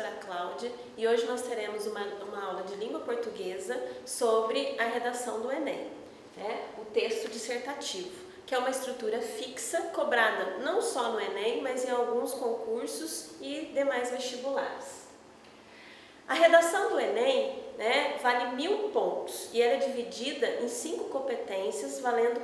professora Cláudia e hoje nós teremos uma aula de língua portuguesa sobre a redação do Enem, o texto dissertativo, que é uma estrutura fixa cobrada não só no Enem, mas em alguns concursos e demais vestibulares. A redação do Enem vale 1000 pontos e ela é dividida em 5 competências, valendo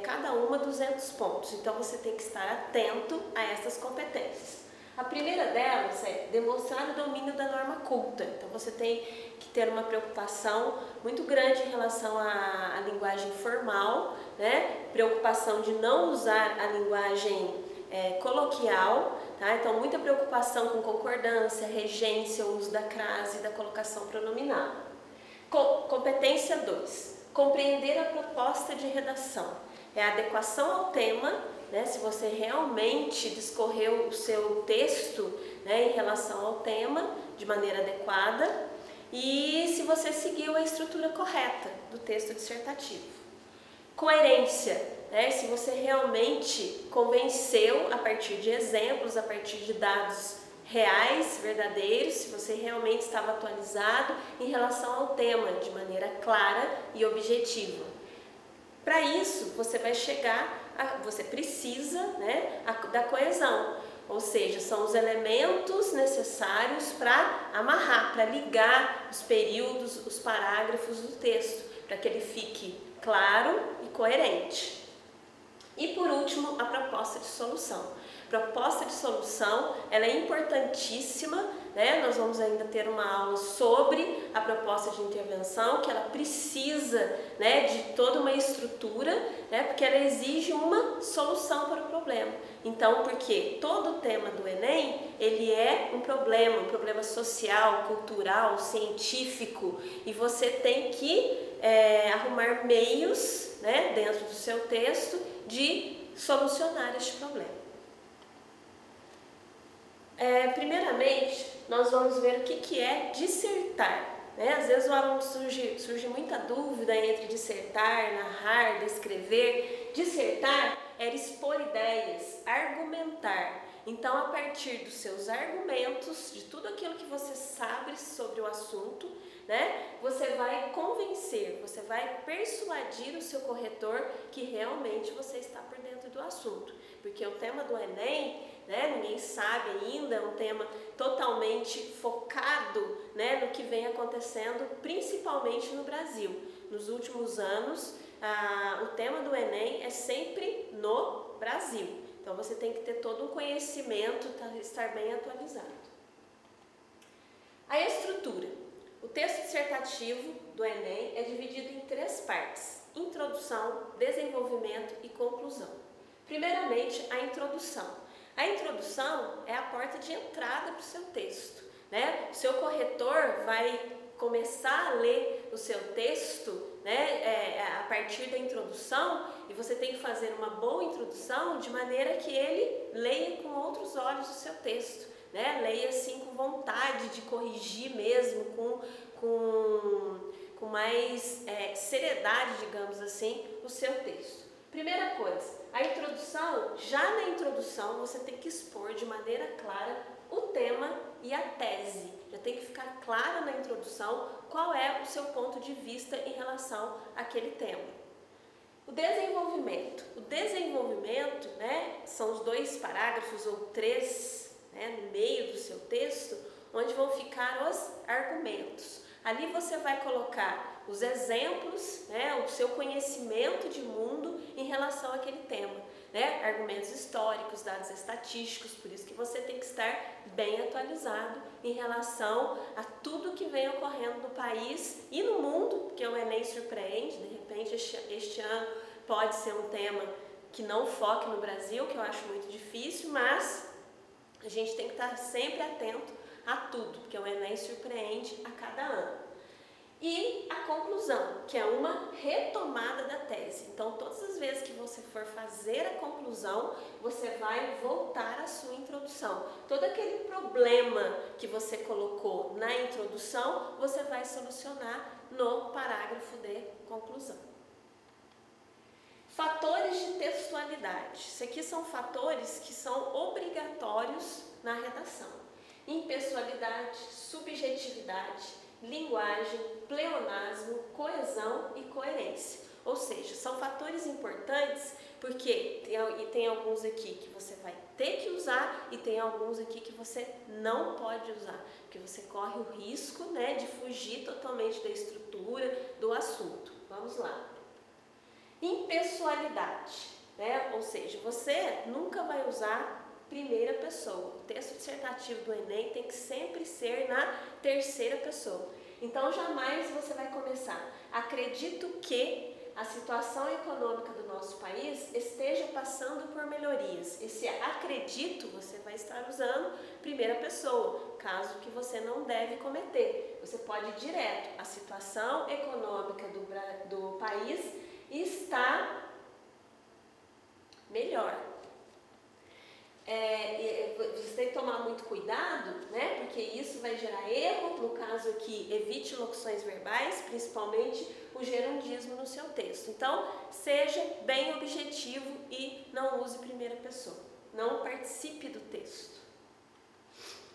cada uma 200 pontos. Então você tem que estar atento a essas competências. A primeira delas é demonstrar o domínio da norma culta. Então você tem que ter uma preocupação muito grande em relação à linguagem formal, preocupação de não usar a linguagem coloquial, tá? Então muita preocupação com concordância, regência, o uso da crase e da colocação pronominal. Competência 2, compreender a proposta de redação. É a adequação ao tema, se você realmente discorreu o seu texto em relação ao tema de maneira adequada e se você seguiu a estrutura correta do texto dissertativo. Coerência. Se você realmente convenceu a partir de exemplos, a partir de dados reais, verdadeiros, se você realmente estava atualizado em relação ao tema de maneira clara e objetiva. Para isso, você precisa da coesão, ou seja, são os elementos necessários para amarrar, para ligar os períodos, os parágrafos do texto, para que ele fique claro e coerente. E por último, a proposta de solução. Proposta de solução, ela é importantíssima, nós vamos ainda ter uma aula sobre a proposta de intervenção, que ela precisa de toda uma estrutura, porque ela exige uma solução para o problema. Então, porque todo o tema do Enem, ele é um problema social, cultural, científico, e você tem que arrumar meios dentro do seu texto de solucionar este problema. Primeiramente, nós vamos ver o que é dissertar. Às vezes o aluno surge muita dúvida entre dissertar, narrar, descrever. Dissertar é expor ideias, argumentar. Então, a partir dos seus argumentos, de tudo aquilo que você sabe sobre o assunto, você vai convencer, você vai persuadir o seu corretor que realmente você está por dentro do assunto. Porque o tema do Enem, ninguém sabe ainda, é um tema totalmente focado no que vem acontecendo, principalmente no Brasil. Nos últimos anos, o tema do Enem é sempre no Brasil. Então você tem que ter todo um conhecimento, estar bem atualizado. A estrutura. O texto dissertativo do Enem é dividido em 3 partes: introdução, desenvolvimento e conclusão. Primeiramente, a introdução. A introdução é a porta de entrada para o seu texto. O seu corretor vai começar a ler o seu texto a partir da introdução, e você tem que fazer uma boa introdução de maneira que ele leia com outros olhos o seu texto. Leia assim com vontade de corrigir mesmo, com mais seriedade, digamos assim, o seu texto. Primeira coisa, a introdução, já na introdução você tem que expor de maneira clara o tema e a tese. Já tem que ficar claro na introdução qual é o seu ponto de vista em relação àquele tema. O desenvolvimento. O desenvolvimento, são os 2 parágrafos ou 3 no meio do seu texto, onde vão ficar os argumentos. Ali você vai colocar os exemplos, o seu conhecimento de mundo em relação àquele tema, argumentos históricos, dados estatísticos, por isso que você tem que estar bem atualizado em relação a tudo que vem ocorrendo no país e no mundo, porque o Enem surpreende, de repente este ano pode ser um tema que não foque no Brasil, que eu acho muito difícil, mas a gente tem que estar sempre atento a tudo, porque o Enem surpreende a cada ano. E a conclusão, que é uma retomada da tese. Então, todas as vezes que você for fazer a conclusão, você vai voltar à sua introdução. Todo aquele problema que você colocou na introdução, você vai solucionar no parágrafo de conclusão. Fatores de textualidade. Isso aqui são fatores que são obrigatórios na redação. impessoalidade, subjetividade, linguagem, pleonasmo, coesão e coerência. Ou seja, são fatores importantes porque tem alguns aqui que você vai ter que usar e tem alguns aqui que você não pode usar, porque você corre o risco, né, de fugir totalmente da estrutura do assunto. Vamos lá. Impessoalidade, né? Ou seja, você nunca vai usar primeira pessoa. O texto dissertativo do Enem tem que sempre ser na terceira pessoa. Então, jamais você vai começar. Acredito que a situação econômica do nosso país esteja passando por melhorias. Esse acredito você vai estar usando primeira pessoa, caso que você não deve cometer. Você pode ir direto. A situação econômica do país está melhor. Você tem que tomar muito cuidado, né? Porque isso vai gerar erro. No caso aqui, evite locuções verbais, principalmente o gerundismo no seu texto. Então, seja bem objetivo e não use primeira pessoa. Não participe do texto.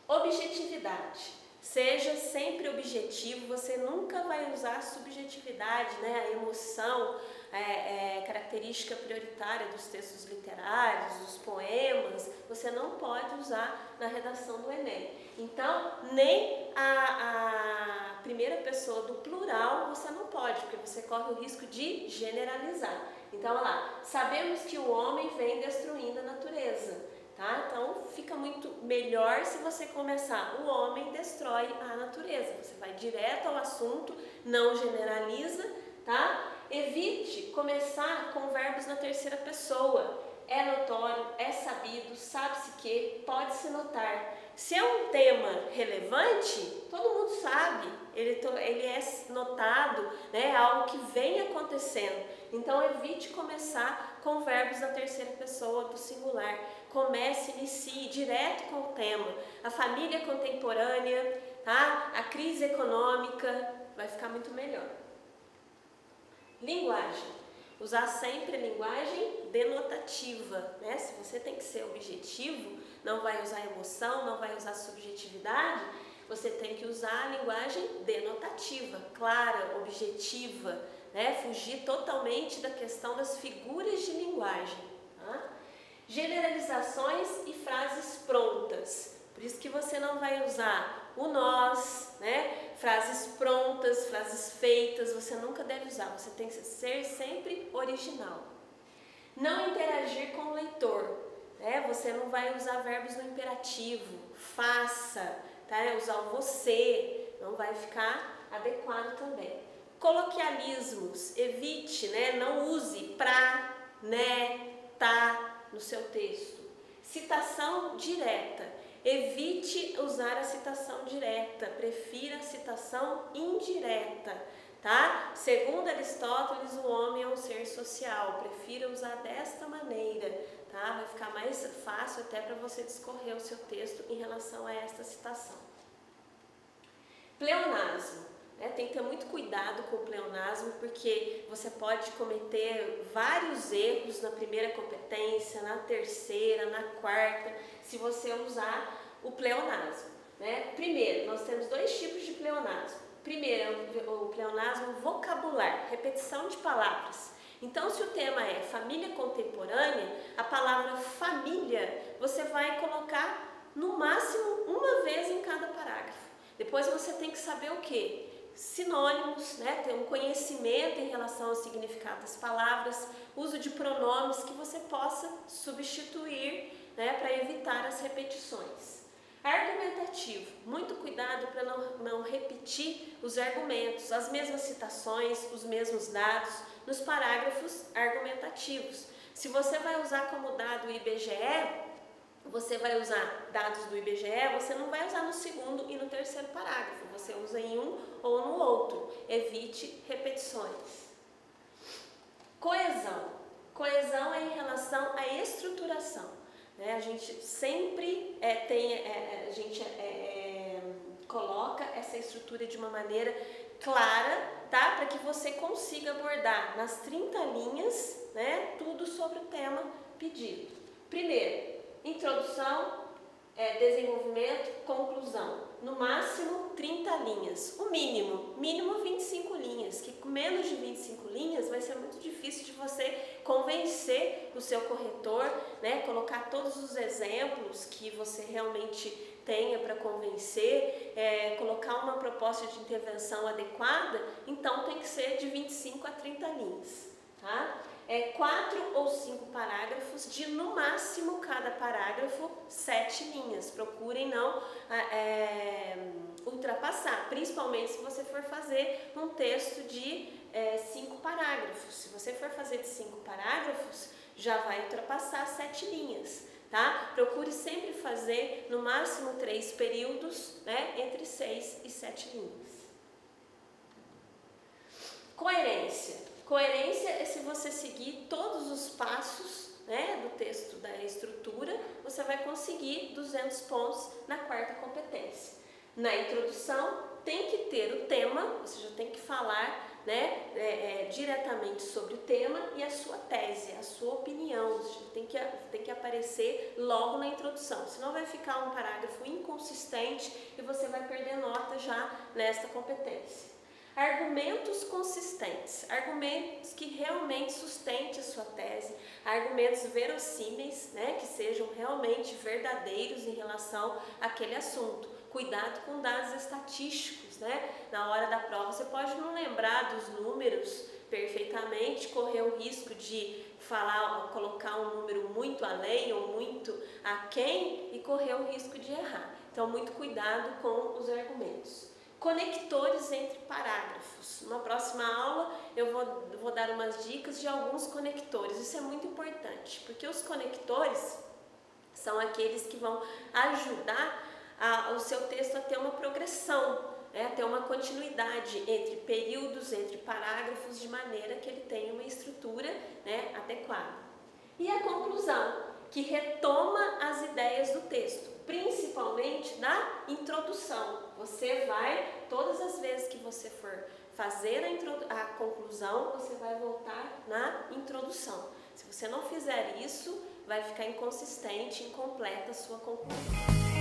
Objetividade. Seja sempre objetivo, você nunca vai usar subjetividade, né? A emoção, característica prioritária dos textos literários, dos poemas, você não pode usar na redação do Enem. Então, nem a primeira pessoa do plural você não pode, porque você corre o risco de generalizar. Então, olha lá, sabemos que o homem vem destruindo a natureza. Tá? Então fica muito melhor se você começar, o homem destrói a natureza. Você vai direto ao assunto, não generaliza, tá? Evite começar com verbos na terceira pessoa. É notório, é sabido, sabe-se que, pode-se notar. Se é um tema relevante, todo mundo sabe, ele é notado, né, algo que vem acontecendo. Então evite começar com verbos na terceira pessoa do singular. Inicie direto com o tema. A família contemporânea, tá? A crise econômica, vai ficar muito melhor. Linguagem. Usar sempre a linguagem denotativa, né? Se você tem que ser objetivo, não vai usar emoção, não vai usar subjetividade, você tem que usar a linguagem denotativa, clara, objetiva, né? Fugir totalmente da questão das figuras de linguagem, tá? Generalizações e frases prontas. Por isso que você não vai usar o nós, né? Frases prontas, frases feitas, você nunca deve usar. Você tem que ser sempre original. Não interagir com o leitor, né? Você não vai usar verbos no imperativo. Faça, tá? Usar o você, não vai ficar adequado também. Coloquialismos, evite, né? Não use pra, né, tá no seu texto. Citação direta. Evite usar a citação direta, prefira a citação indireta, tá? Segundo Aristóteles, o homem é um ser social, prefira usar desta maneira, tá? Vai ficar mais fácil até para você discorrer o seu texto em relação a esta citação. Pleonasmo. Tem que ter muito cuidado com o pleonasmo, porque você pode cometer vários erros na primeira competência, na terceira, na quarta, se você usar o pleonasmo, né? Primeiro, nós temos dois tipos de pleonasmo. Primeiro, o pleonasmo vocabular, repetição de palavras. Então, se o tema é família contemporânea, a palavra família você vai colocar no máximo uma vez em cada parágrafo. Depois você tem que saber o quê? Sinônimos, né? Ter um conhecimento em relação ao significado das palavras, uso de pronomes que você possa substituir, né, para evitar as repetições. Argumentativo, muito cuidado para não repetir os argumentos, as mesmas citações, os mesmos dados nos parágrafos argumentativos. Se você vai usar como dado o IBGE, você vai usar dados do IBGE, você não vai usar no segundo e no terceiro parágrafo, você usa em um ou no outro. Evite repetições. Coesão. Coesão é em relação à estruturação, né? A gente sempre coloca essa estrutura de uma maneira clara, tá? Para que você consiga abordar nas 30 linhas, né, tudo sobre o tema pedido. Primeiro, introdução, desenvolvimento, conclusão. No máximo 30 linhas, o mínimo 25 linhas, que com menos de 25 linhas vai ser muito difícil de você convencer o seu corretor, né? Colocar todos os exemplos que você realmente tenha para convencer, colocar uma proposta de intervenção adequada, então tem que ser de 25 a 30 linhas, tá? 4 ou 5 parágrafos, de no máximo cada parágrafo 7 linhas. Procurem não ultrapassar, principalmente se você for fazer um texto de 5 parágrafos. Se você for fazer de 5 parágrafos, já vai ultrapassar 7 linhas. Tá? Procure sempre fazer no máximo 3 períodos, né, entre 6 e 7 linhas. Coerência. Coerência é se você seguir todos os passos, né, do texto da estrutura, você vai conseguir 200 pontos na quarta competência. Na introdução, tem que ter o tema, você já tem que falar, né, diretamente sobre o tema e a sua tese, a sua opinião, tem que aparecer logo na introdução, senão vai ficar um parágrafo inconsistente e você vai perder nota já nesta competência. Argumentos consistentes, argumentos que realmente sustentem a sua tese, argumentos verossímeis, né, que sejam realmente verdadeiros em relação àquele assunto. Cuidado com dados estatísticos, né? Na hora da prova você pode não lembrar dos números perfeitamente, correr o risco de colocar um número muito além ou muito aquém e correr o risco de errar. Então, muito cuidado com os argumentos. Conectores entre parágrafos. Numa próxima aula eu vou dar umas dicas de alguns conectores. Isso é muito importante, porque os conectores são aqueles que vão ajudar o seu texto a ter uma progressão, a ter uma continuidade entre períodos, entre parágrafos, de maneira que ele tenha uma estrutura, né, adequada. E a conclusão, que retoma as ideias do texto, principalmente na introdução. Você vai, todas as vezes que você for fazer a conclusão, você vai voltar na introdução. Se você não fizer isso, vai ficar inconsistente, incompleta a sua conclusão.